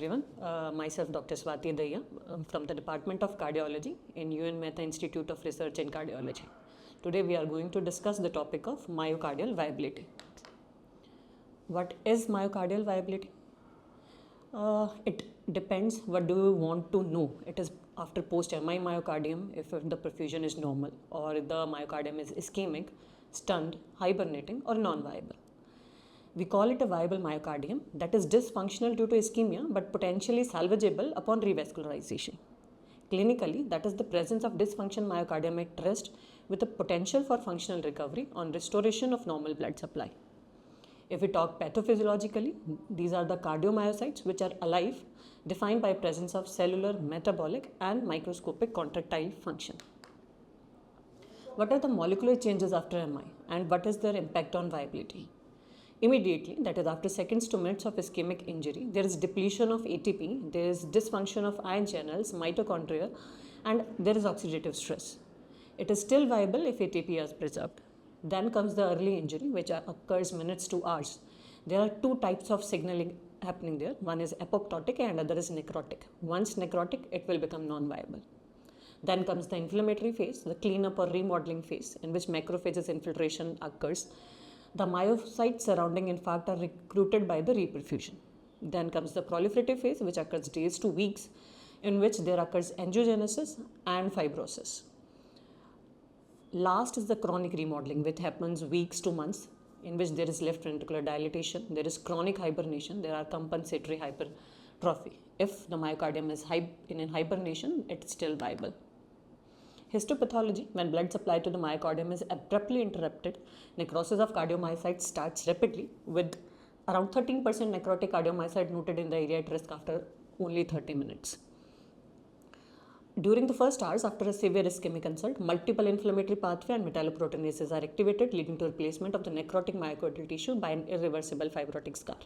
everyone. Myself Dr. Swati Daya from the Department of Cardiology in UN Mehta Institute of Research in Cardiology. Today we are going to discuss the topic of myocardial viability. What is myocardial viability? It depends what do you want to know. It is after post-MI myocardium if the perfusion is normal or the myocardium is ischemic, stunned, hibernating or non-viable. We call it a viable myocardium that is dysfunctional due to ischemia but potentially salvageable upon revascularization. Clinically, that is the presence of dysfunction myocardium at rest with a potential for functional recovery on restoration of normal blood supply. If we talk pathophysiologically, these are the cardiomyocytes which are alive, defined by presence of cellular, metabolic and microscopic contractile function. What are the molecular changes after MI and what is their impact on viability? Immediately, that is after seconds to minutes of ischemic injury, there is depletion of ATP, there is dysfunction of ion channels, mitochondria, and there is oxidative stress. It is still viable if ATP is preserved. Then comes the early injury, which occurs minutes to hours. There are two types of signaling happening there. One is apoptotic and other is necrotic. Once necrotic, it will become non-viable. Then comes the inflammatory phase, the cleanup or remodeling phase, in which macrophages infiltration occurs. The myocytes surrounding infarct are recruited by the reperfusion. Then comes the proliferative phase, which occurs days to weeks, in which there occurs angiogenesis and fibrosis. Last is the chronic remodeling, which happens weeks to months, in which there is left ventricular dilatation, there is chronic hibernation, there are compensatory hypertrophy. If the myocardium is in hibernation, it's still viable. Histopathology, when blood supply to the myocardium is abruptly interrupted, necrosis of cardiomyocytes starts rapidly with around 13% necrotic cardiomyocyte noted in the area at risk after only 30 minutes. During the first hours after a severe ischemic insult, multiple inflammatory pathway and metalloproteinases are activated, leading to replacement of the necrotic myocardial tissue by an irreversible fibrotic scar.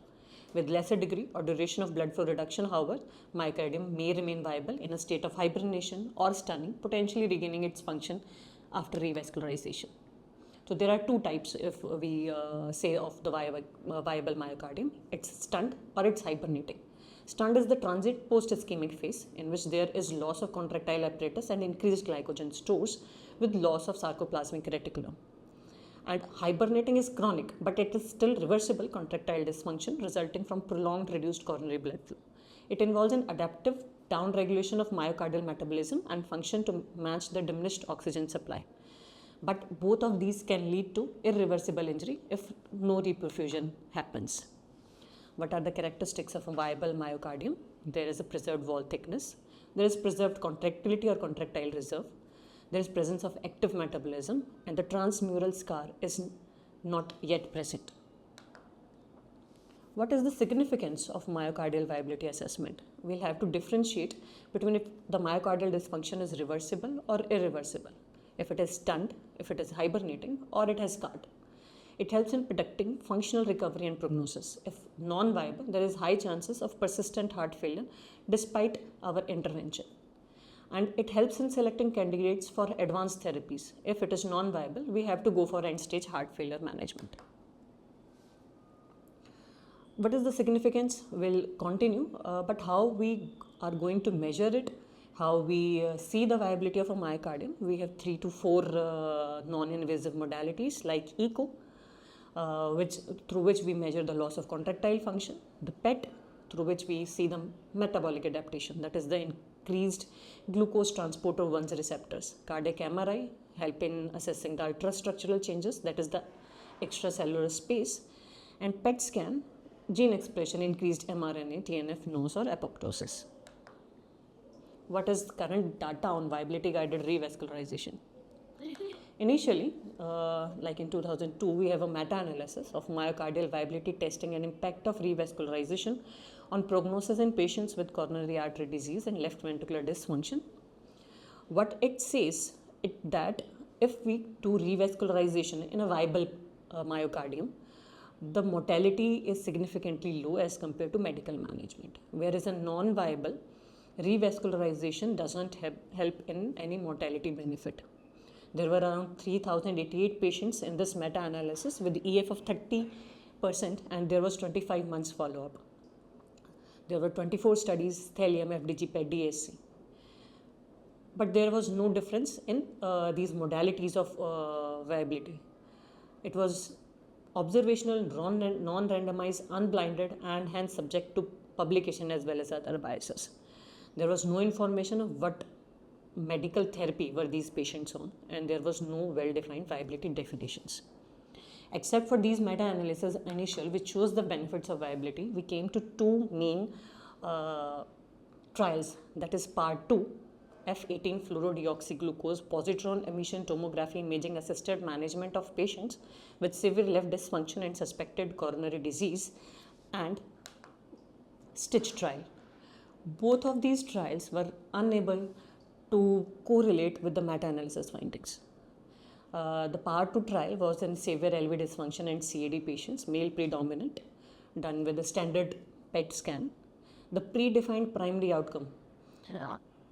With lesser degree or duration of blood flow reduction, however, myocardium may remain viable in a state of hibernation or stunning, potentially regaining its function after revascularization. So there are two types if we say of the viable myocardium. It's stunned or it's hibernating. Stunned is the transit post-ischemic phase in which there is loss of contractile apparatus and increased glycogen stores with loss of sarcoplasmic reticulum. And hibernating is chronic, but it is still reversible contractile dysfunction resulting from prolonged reduced coronary blood flow. It involves an adaptive downregulation of myocardial metabolism and function to match the diminished oxygen supply. But both of these can lead to irreversible injury if no reperfusion happens. What are the characteristics of a viable myocardium? There is a preserved wall thickness. There is preserved contractility or contractile reserve. There is presence of active metabolism and the transmural scar is not yet present. What is the significance of myocardial viability assessment? We'll have to differentiate between if the myocardial dysfunction is reversible or irreversible, if it is stunned, if it is hibernating, or it has scarred. It helps in predicting functional recovery and prognosis. If non-viable, there is high chances of persistent heart failure despite our intervention. And it helps in selecting candidates for advanced therapies. If it is non-viable, we have to go for end-stage heart failure management. What is the significance? We'll continue, but how we are going to measure it, how we see the viability of a myocardium, we have 3 to 4 non-invasive modalities like echo, through which we measure the loss of contractile function, the PET, through which we see the metabolic adaptation, that is the increased glucose transporter 1's receptors. Cardiac MRI help in assessing the ultrastructural changes, that is the extracellular space, and PET scan, gene expression, increased mRNA, TNF, NOS or apoptosis. What is current data on viability guided revascularization? Initially, like in 2002, we have a meta-analysis of myocardial viability testing and impact of revascularization on prognosis in patients with coronary artery disease and left ventricular dysfunction. What it says is that if we do revascularization in a viable myocardium, the mortality is significantly low as compared to medical management, whereas a non-viable revascularization doesn't help in any mortality benefit. There were around 3,088 patients in this meta-analysis with EF of 30% and there was 25 months follow-up. There were 24 studies, thallium, FDG, PET, DSC. But there was no difference in these modalities of viability. It was observational, non-randomized, unblinded, and hence subject to publication as well as other biases. There was no information of what medical therapy were these patients on, and there was no well-defined viability definitions. Except for these meta-analysis initial, which shows the benefits of viability, we came to two main trials, that is part 2, F18 fluorodeoxyglucose positron emission tomography imaging assisted management of patients with severe left dysfunction and suspected coronary disease, and STITCH trial. Both of these trials were unable to correlate with the meta-analysis findings. The part 2 trial was in severe LV dysfunction and CAD patients, male predominant, done with a standard PET scan. The predefined primary outcome,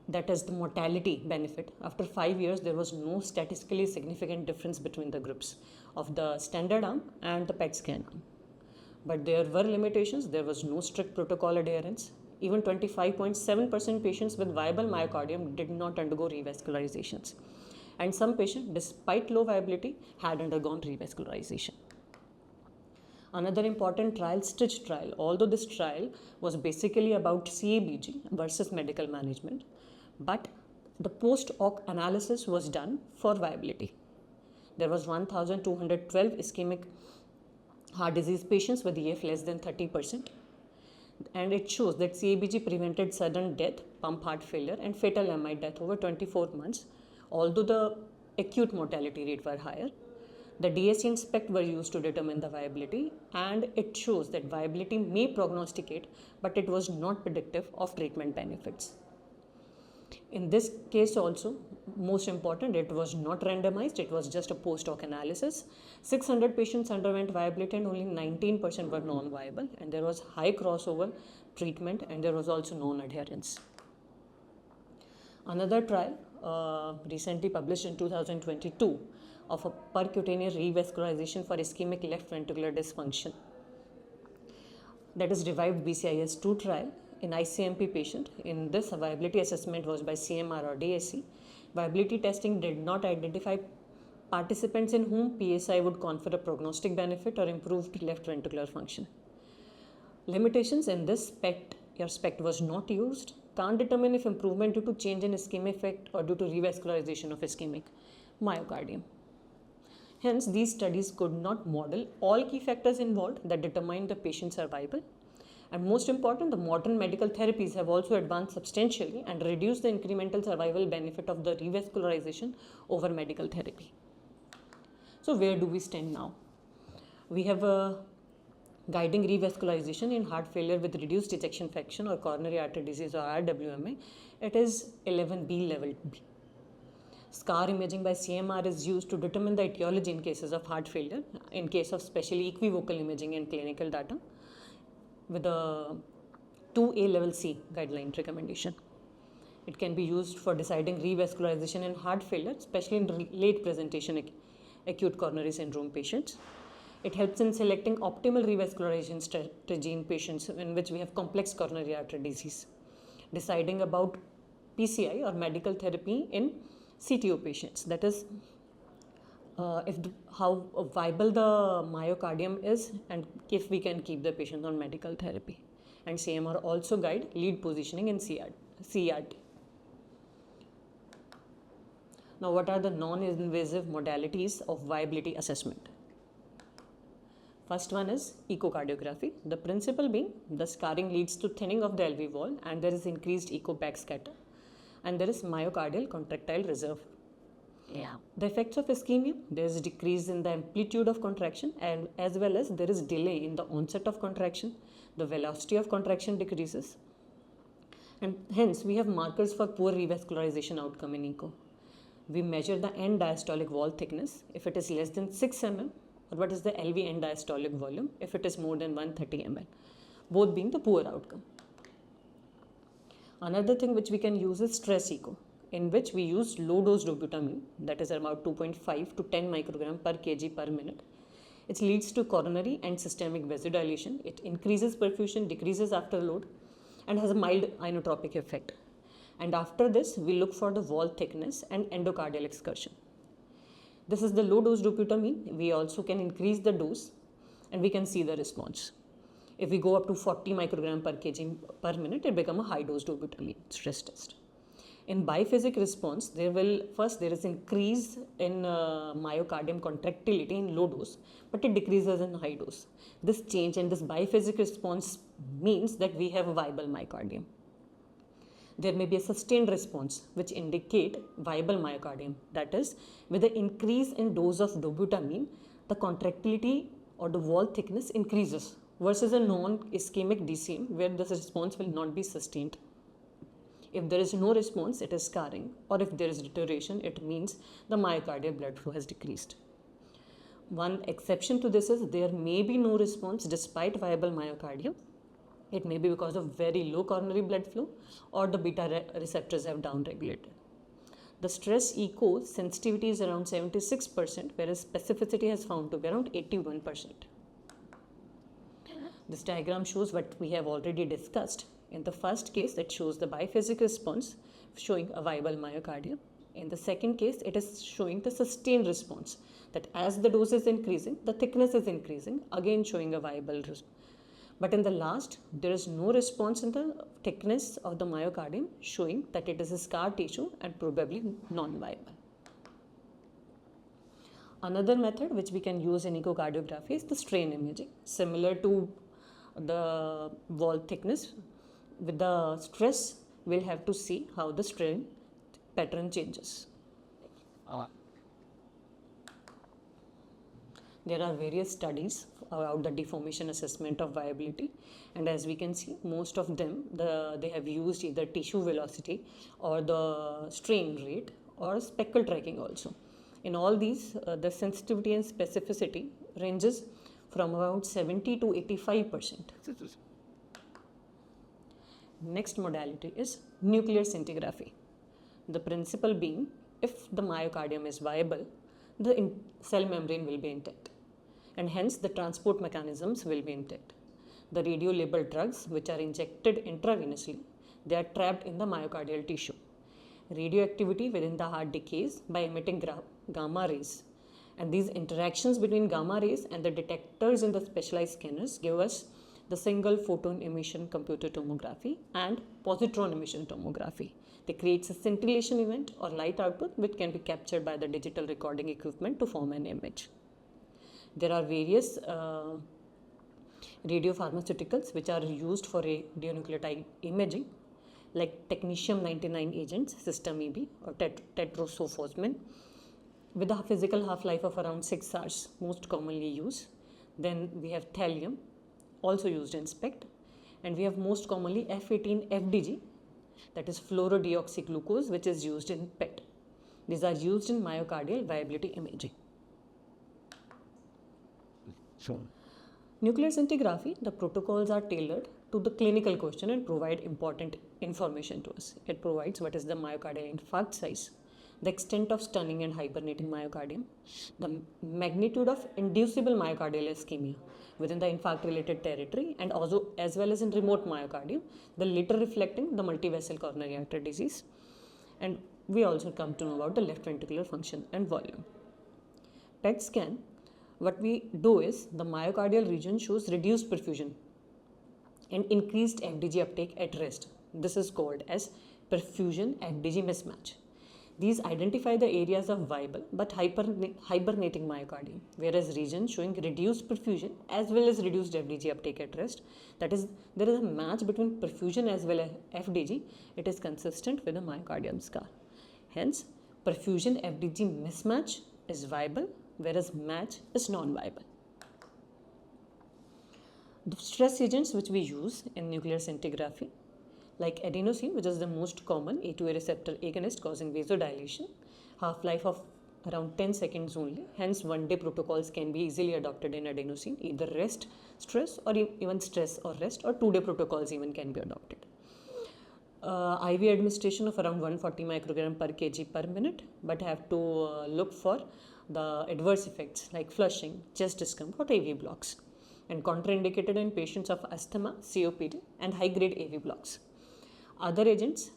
that is the mortality benefit, after 5 years there was no statistically significant difference between the groups of the standard arm and the PET scan arm. But there were limitations. There was no strict protocol adherence. Even 25.7% patients with viable myocardium did not undergo revascularizations. And some patients, despite low viability, had undergone revascularization. Another important trial, STITCH trial, although this trial was basically about CABG versus medical management, but the post-hoc analysis was done for viability. There was 1,212 ischemic heart disease patients with EF less than 30%. And it shows that CABG prevented sudden death, pump heart failure, and fatal MI death over 24 months, although the acute mortality rate were higher. The DSC and SPECT were used to determine the viability, and it shows that viability may prognosticate, but it was not predictive of treatment benefits. In this case also, most important, it was not randomized, it was just a post-hoc analysis. 600 patients underwent viability and only 19% were non-viable, and there was high crossover treatment, and there was also non-adherence. Another trial recently published in 2022 of a percutaneous revascularization for ischemic left ventricular dysfunction, that is revived BCIS-2 trial in ICMP patient. In this, a viability assessment was by CMR or DSC. Viability testing did not identify participants in whom PSI would confer a prognostic benefit or improved left ventricular function. Limitations in this SPECT was not used, can't determine if improvement due to change in ischemic effect or due to revascularization of ischemic myocardium. Hence, these studies could not model all key factors involved that determine the patient's survival. And most important, the modern medical therapies have also advanced substantially and reduced the incremental survival benefit of the revascularization over medical therapy. So where do we stand now? We have a guiding revascularization in heart failure with reduced ejection fraction or coronary artery disease or RWMA. It is 11B level B. Scar imaging by CMR is used to determine the etiology in cases of heart failure, in case of specially equivocal imaging and clinical data, with a 2A level C guideline recommendation. It can be used for deciding revascularization in heart failure, especially in late presentation acute coronary syndrome patients. It helps in selecting optimal revascularization strategy in patients in which we have complex coronary artery disease, deciding about PCI or medical therapy in CTO patients, that is how viable the myocardium is and if we can keep the patient on medical therapy. And CMR also guide lead positioning in CERT. Now, what are the non-invasive modalities of viability assessment? First one is echocardiography. The principle being the scarring leads to thinning of the LV wall and there is increased echo backscatter, and there is myocardial contractile reserve. The effects of ischemia, there is decrease in the amplitude of contraction and as well as there is delay in the onset of contraction. The velocity of contraction decreases, and hence we have markers for poor revascularization outcome in echo. We measure the end diastolic wall thickness if it is less than 6 mm, or what is the LV end diastolic volume if it is more than 130 ml, both being the poor outcome. Another thing which we can use is stress echo, in which we use low dose dobutamine, that is about 2.5 to 10 microgram per kg per minute. It leads to coronary and systemic vasodilation. It increases perfusion, decreases afterload, and has a mild inotropic effect. And after this, we look for the wall thickness and endocardial excursion. This is the low dose dobutamine. We also can increase the dose and we can see the response. If we go up to 40 microgram per kg per minute, it becomes a high dose dobutamine stress test. In biphasic response, there is increase in myocardium contractility in low dose, but it decreases in high dose. This change and this biphasic response means that we have a viable myocardium. There may be a sustained response which indicate viable myocardium. That is, with the increase in dose of dobutamine, the contractility or the wall thickness increases versus a non-ischemic DCM where this response will not be sustained. If there is no response, it is scarring, or if there is deterioration, it means the myocardial blood flow has decreased. One exception to this is there may be no response despite viable myocardium. It may be because of very low coronary blood flow or the beta receptors have downregulated. The stress echo sensitivity is around 76%, whereas specificity has found to be around 81%. This diagram shows what we have already discussed. In the first case, it shows the biphasic response showing a viable myocardium. In the second case, it is showing the sustained response, that as the dose is increasing, the thickness is increasing, again showing a viable response. But in the last, there is no response in the thickness of the myocardium, showing that it is a scar tissue and probably non-viable. Another method which we can use in echocardiography is the strain imaging, similar to the wall thickness. With the stress, we'll have to see how the strain pattern changes. There are various studies about the deformation assessment of viability, and as we can see, most of them they have used either tissue velocity or the strain rate or speckle tracking also. In all these, the sensitivity and specificity ranges from around 70 to 85%. Next modality is nuclear scintigraphy. The principle being, if the myocardium is viable, the cell membrane will be intact, and hence the transport mechanisms will be intact. The radio-labeled drugs which are injected intravenously, they are trapped in the myocardial tissue. Radioactivity within the heart decays by emitting gamma rays, and these interactions between gamma rays and the detectors in the specialized scanners give us the single photon emission computed tomography and positron emission tomography. They create a scintillation event or light output which can be captured by the digital recording equipment to form an image. There are various radiopharmaceuticals which are used for radionuclide imaging, like technetium-99 agents, System EB or tetrosofosmin, with a physical half-life of around 6 hours, most commonly used. Then we have thallium, also used in SPECT, and we have most commonly F18-FDG, that is fluorodeoxyglucose, which is used in PET. These are used in myocardial viability imaging. Sure. Nuclear scintigraphy, the protocols are tailored to the clinical question and provide important information to us. It provides what is the myocardial infarct size, the extent of stunning and hibernating myocardium, the magnitude of inducible myocardial ischemia within the infarct related territory, and also as well as in remote myocardium, the later reflecting the multivessel coronary artery disease. And we also come to know about the left ventricular function and volume. PET scan, what we do is the myocardial region shows reduced perfusion and increased FDG uptake at rest. This is called as perfusion FDG mismatch. These identify the areas of viable but hibernating myocardium, whereas regions showing reduced perfusion as well as reduced FDG uptake at rest, that is, there is a match between perfusion as well as FDG, it is consistent with a myocardium scar. Hence, perfusion FDG mismatch is viable, whereas match is non-viable. The stress agents which we use in nuclear scintigraphy, like adenosine, which is the most common A2A receptor agonist causing vasodilation, half-life of around 10 seconds only. Hence, one-day protocols can be easily adopted in adenosine, either rest, stress, or even stress or rest, or 2-day protocols even can be adopted. IV administration of around 140 microgram per kg per minute, but have to look for the adverse effects like flushing, chest discomfort, AV blocks. and contraindicated in patients of asthma, COPD, and high-grade AV blocks. Other agents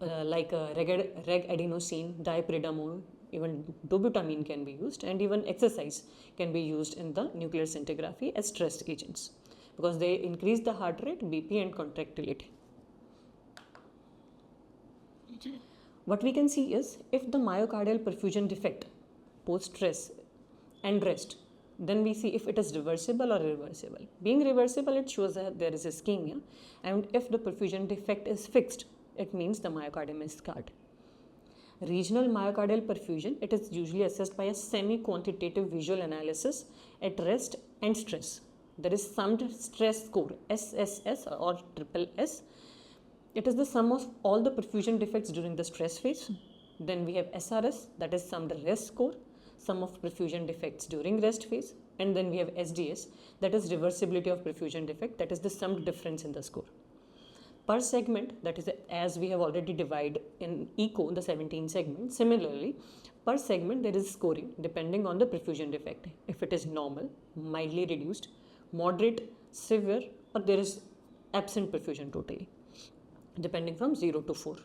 like regadenosine, dipridamole, even dobutamine can be used, and even exercise can be used in the nuclear scintigraphy as stress agents because they increase the heart rate, BP, and contractility. What we can see is if the myocardial perfusion defect post stress and rest, then we see if it is reversible or irreversible. Being reversible, it shows that there is ischemia, and if the perfusion defect is fixed, it means the myocardium is scarred. Regional myocardial perfusion, it is usually assessed by a semi-quantitative visual analysis at rest and stress. There is summed stress score, SSS or triple S. It is the sum of all the perfusion defects during the stress phase. Then we have SRS, that is summed rest score, sum of perfusion defects during rest phase. And then we have SDS, that is reversibility of perfusion defect, that is the summed difference in the score. Per segment, that is as we have already divided in ECO, the 17 segments. Similarly, per segment there is scoring depending on the perfusion defect. If it is normal, mildly reduced, moderate, severe, or there is absent perfusion totally, depending from 0 to 4.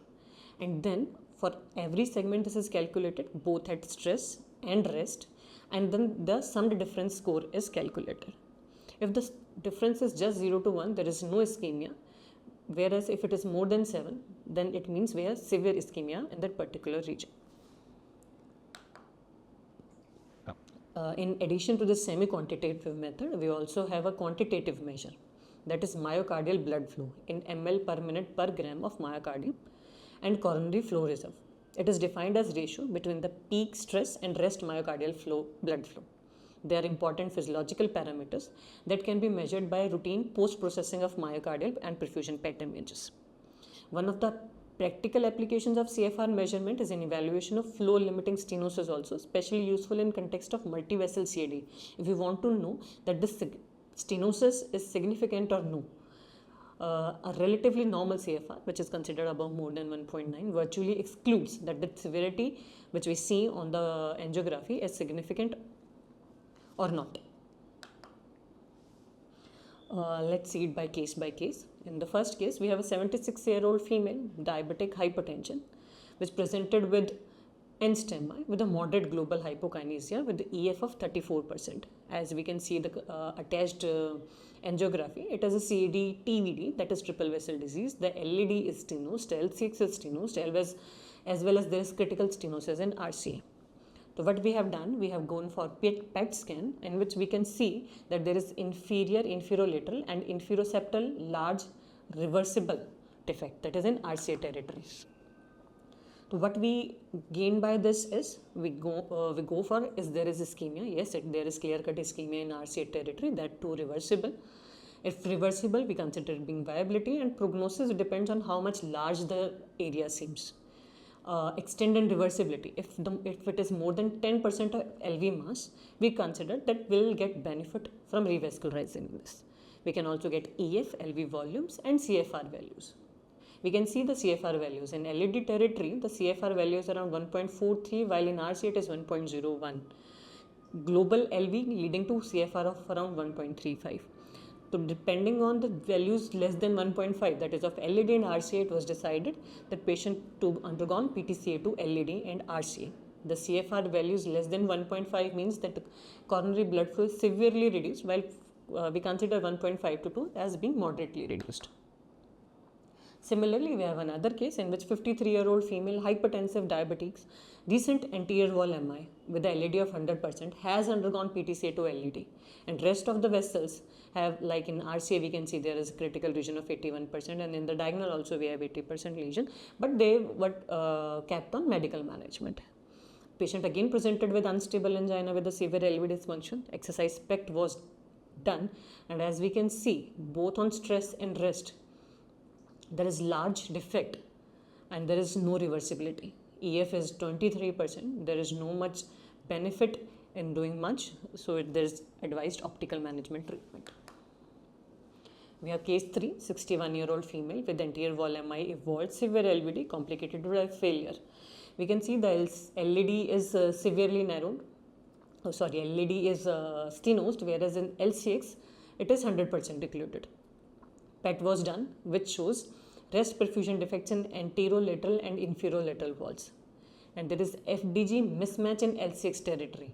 And then for every segment this is calculated both at stress and rest, and then the summed difference score is calculated. If the difference is just 0 to 1, there is no ischemia. Whereas if it is more than 7, then it means we have severe ischemia in that particular region. In addition to the semi-quantitative method, we also have a quantitative measure, that is myocardial blood flow in ml per minute per gram of myocardium and coronary flow reserve. It is defined as ratio between the peak stress and rest myocardial blood flow. They are important physiological parameters that can be measured by routine post-processing of myocardial and perfusion PET images. One of the practical applications of CFR measurement is in evaluation of flow-limiting stenosis also, especially useful in context of multivessel CAD. If you want to know that the stenosis is significant or no, a relatively normal CFR, which is considered above more than 1.9, virtually excludes that the severity which we see on the angiography is significant or not. Let's see it by case. In the first case, we have a 76-year-old female, diabetic hypertension, which presented with NSTEMI with a moderate global hypokinesia with the EF of 34%. As we can see the attached angiography, it is a CAD TVD, that is triple vessel disease. The LED is stenosed, L6 is stenosed, as well as there is critical stenosis in RCA. So what we have done, we have gone for PET scan, in which we can see that there is inferior, inferolateral and inferoseptal large reversible defect, that is in RCA territory. So what we gain by this is we go for is there is ischemia. Yes, there is clear-cut ischemia in RCA territory, that too reversible. If reversible, we consider it being viability, and prognosis depends on how much large the area seems. Extent and reversibility. If it is more than 10% of LV mass, we consider that we will get benefit from revascularizing this. We can also get EF, LV volumes, and CFR values. We can see the CFR values. In LED territory, the CFR value is around 1.43, while in RCA it is 1.01. Global LV leading to CFR of around 1.35. So depending on the values less than 1.5, that is of LED and RCA, it was decided that patient to undergone PTCA to LED and RCA. The CFR values less than 1.5 means that the coronary blood flow is severely reduced, while we consider 1.5 to 2 as being moderately reduced. Similarly, we have another case in which 53-year-old female hypertensive diabetics, recent anterior wall MI with a LED of 100% has undergone PTCA to LED, and rest of the vessels have, like in RCA we can see there is a critical region of 81%, and in the diagonal also we have 80% lesion, but they were kept on medical management. Patient again presented with unstable angina with a severe LV dysfunction. Exercise PECT was done, and as we can see both on stress and rest, there is large defect and there is no reversibility. EF is 23%. There is no much benefit in doing much, so there is advised optical management treatment. We have case 3, 61-year-old female with anterior wall MI, evolved severe LVD complicated by failure. We can see the LED is severely narrowed, LED is stenosed, whereas in LCX it is 100% occluded. PET was done, which shows rest perfusion defects in anterolateral and inferolateral walls. And there is FDG mismatch in LCX territory.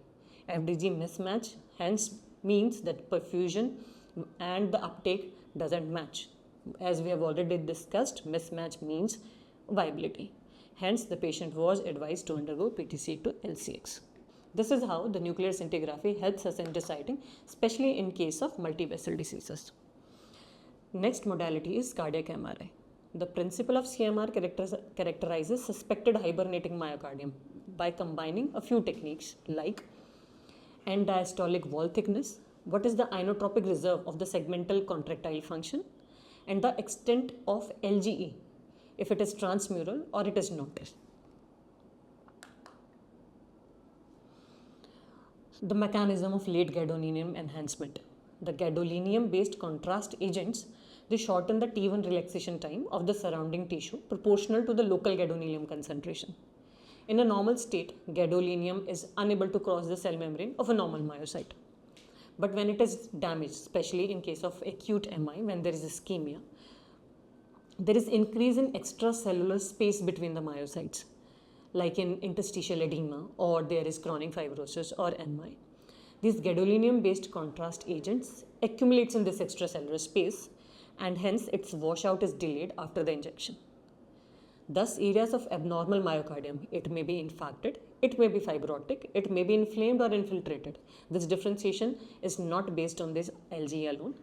FDG mismatch hence means that perfusion and the uptake doesn't match. As we have already discussed, mismatch means viability. Hence, the patient was advised to undergo PTCA to LCX. This is how the nuclear scintigraphy helps us in deciding, especially in case of multivessel diseases. Next modality is cardiac MRI. The principle of CMR characterizes suspected hibernating myocardium by combining a few techniques like end diastolic wall thickness, what is the inotropic reserve of the segmental contractile function, and the extent of LGE, if it is transmural or it is not. The mechanism of late gadolinium enhancement. The gadolinium based contrast agents, they shorten the T1 relaxation time of the surrounding tissue proportional to the local gadolinium concentration. In a normal state, gadolinium is unable to cross the cell membrane of a normal myocyte. But when it is damaged, especially in case of acute MI, when there is ischemia, there is increase in extracellular space between the myocytes, like in interstitial edema, or there is chronic fibrosis or MI. These gadolinium-based contrast agents accumulates in this extracellular space, and hence its washout is delayed after the injection. Thus, areas of abnormal myocardium, it may be infarcted, it may be fibrotic, it may be inflamed or infiltrated. This differentiation is not based on this LGE alone,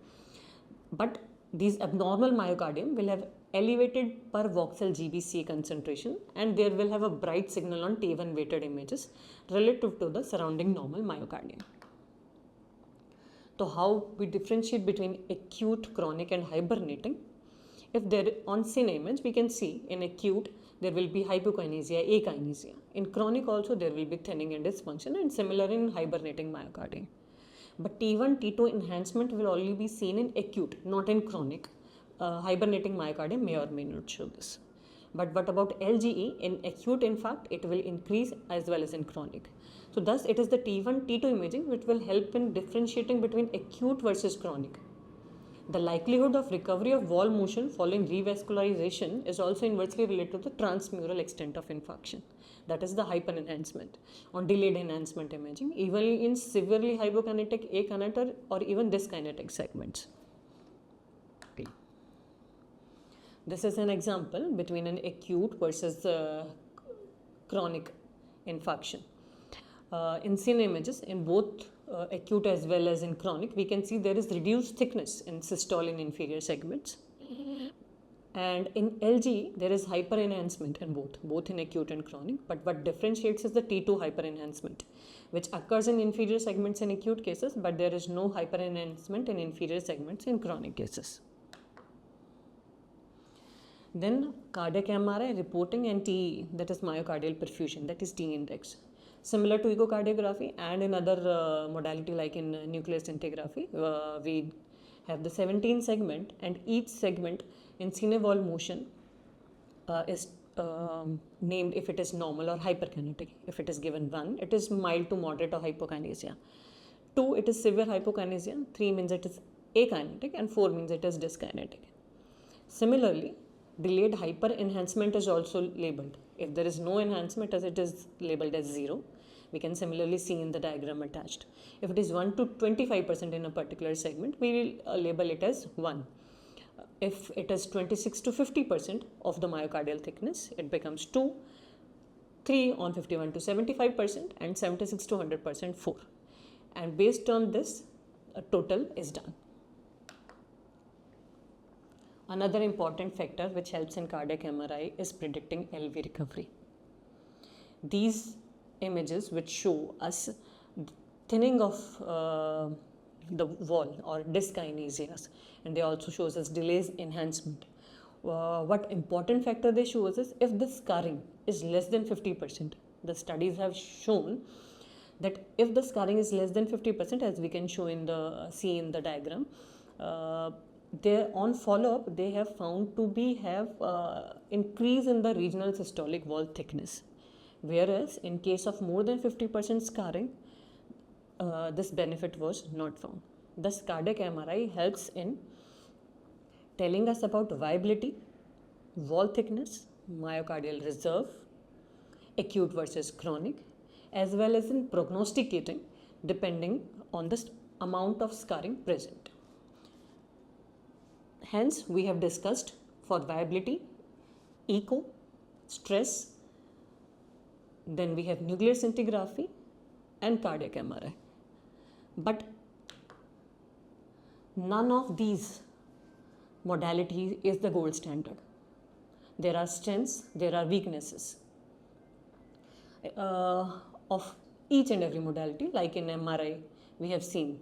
but these abnormal myocardium will have elevated per voxel GBCA concentration, and there will have a bright signal on T1 weighted images relative to the surrounding normal myocardium. So how we differentiate between acute, chronic and hibernating? If there on CIN image, we can see in acute there will be hypokinesia, akinesia. In chronic also there will be thinning and dysfunction, and similar in hibernating myocardium. But T1, T2 enhancement will only be seen in acute, not in chronic. Hibernating myocardium may or may not show this. But what about LGE? In acute infarct, it will increase as well as in chronic. So thus it is the T1, T2 imaging which will help in differentiating between acute versus chronic. The likelihood of recovery of wall motion following revascularization is also inversely related to the transmural extent of infarction. That is the hyperenhancement on delayed enhancement imaging, even in severely hypokinetic, akinetic or even dyskinetic segments. Okay. This is an example between an acute versus chronic infarction. In CIN images, in both acute as well as in chronic, we can see there is reduced thickness in systole in inferior segments. And in LG, there is hyperenhancement in both in acute and chronic. But what differentiates is the T2 hyperenhancement, which occurs in inferior segments in acute cases, but there is no hyperenhancement in inferior segments in chronic cases. Then cardiac MRI reporting and TE, that is myocardial perfusion, that is T index. Similar to echocardiography and in other modality like in nuclear scintigraphy, we have the 17 segment, and each segment in cine wall motion is named if it is normal or hyperkinetic. If it is given 1, it is mild to moderate or hypokinesia. 2, it is severe hypokinesia. 3 means it is akinetic, and 4 means it is dyskinetic. Similarly, delayed hyperenhancement is also labeled. If there is no enhancement, as it is labeled as 0, we can similarly see in the diagram attached. If it is 1 to 25% in a particular segment, we will label it as 1. If it is 26 to 50% of the myocardial thickness, it becomes 2, 3 on 51 to 75%, and 76 to 100% 4. And based on this, a total is done. Another important factor which helps in cardiac MRI is predicting LV recovery. These images which show us thinning of the wall or dyskinesias, and they also shows us delays enhancement. What important factor they show us is if the scarring is less than 50%. The studies have shown that if the scarring is less than 50%, as we can show in see in the diagram, they on follow-up they have found to be have increase in the regional systolic wall thickness, whereas in case of more than 50% scarring, this benefit was not found. Thus, cardiac MRI helps in telling us about viability, wall thickness, myocardial reserve, acute versus chronic, as well as in prognosticating depending on the amount of scarring present. Hence, we have discussed for viability, echo, stress, then we have nuclear scintigraphy and cardiac MRI. But none of these modalities is the gold standard. There are strengths, there are weaknesses of each and every modality. Like in MRI, we have seen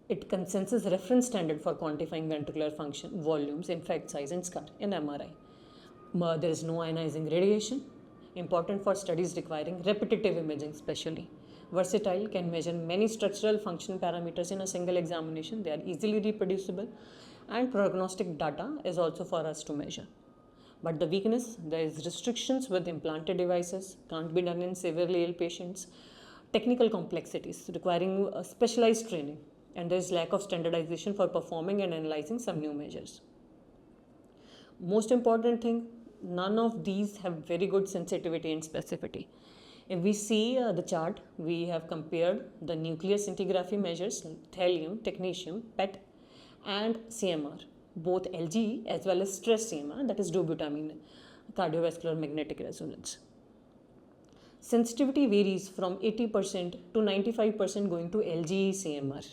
it consensus reference standard for quantifying ventricular function, volumes, infarct size and scar in MRI. There is no ionizing radiation, important for studies requiring repetitive imaging especially. Versatile, can measure many structural function parameters in a single examination. They are easily reproducible, and prognostic data is also for us to measure. But the weakness, there is restrictions with implanted devices, can't be done in severely ill patients, technical complexities requiring specialized training, and there is lack of standardization for performing and analyzing some new measures. Most important thing, none of these have very good sensitivity and specificity. If we see the chart, we have compared the nuclear scintigraphy measures, thallium, technetium, PET and CMR, both LGE as well as stress CMR, that is dobutamine, cardiovascular magnetic resonance. Sensitivity varies from 80% to 95% going to LGE CMR,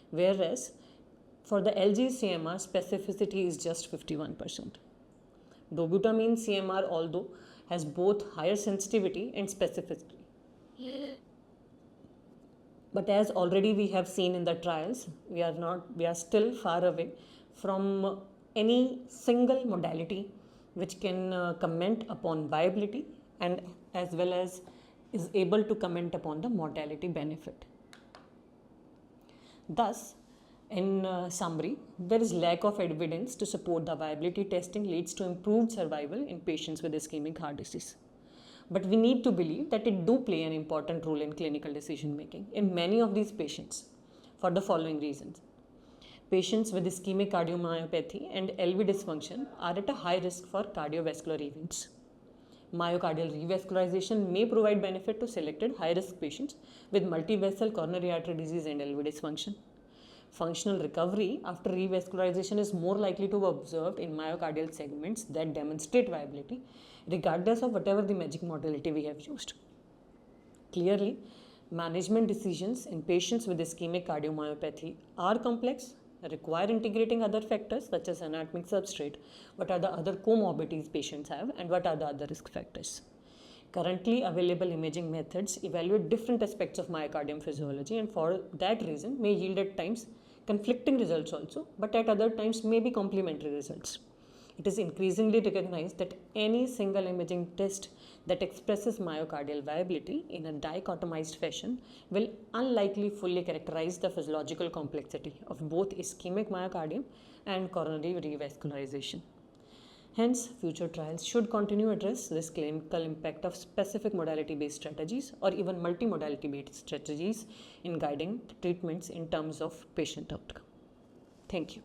whereas for the LGE CMR specificity is just 51%. Dobutamine CMR, although has both higher sensitivity and specificity, but as already we have seen in the trials, we are still far away from any single modality which can comment upon viability and as well as is able to comment upon the mortality benefit. Thus, in summary, there is lack of evidence to support the viability testing leads to improved survival in patients with ischemic heart disease. But we need to believe that it do play an important role in clinical decision making in many of these patients for the following reasons. Patients with ischemic cardiomyopathy and LV dysfunction are at a high risk for cardiovascular events. Myocardial revascularization may provide benefit to selected high-risk patients with multivessel coronary artery disease and LV dysfunction. Functional recovery after revascularization is more likely to be observed in myocardial segments that demonstrate viability, regardless of whatever the magic modality we have used. Clearly, management decisions in patients with ischemic cardiomyopathy are complex, require integrating other factors such as anatomic substrate, what are the other comorbidities patients have, and what are the other risk factors. Currently available imaging methods evaluate different aspects of myocardium physiology, and for that reason may yield at times conflicting results also, but at other times may be complementary results. It is increasingly recognized that any single imaging test that expresses myocardial viability in a dichotomized fashion will unlikely fully characterize the physiological complexity of both ischemic myocardium and coronary revascularization. Hence, future trials should continue to address this clinical impact of specific modality-based strategies or even multimodality-based strategies in guiding treatments in terms of patient outcome. Thank you.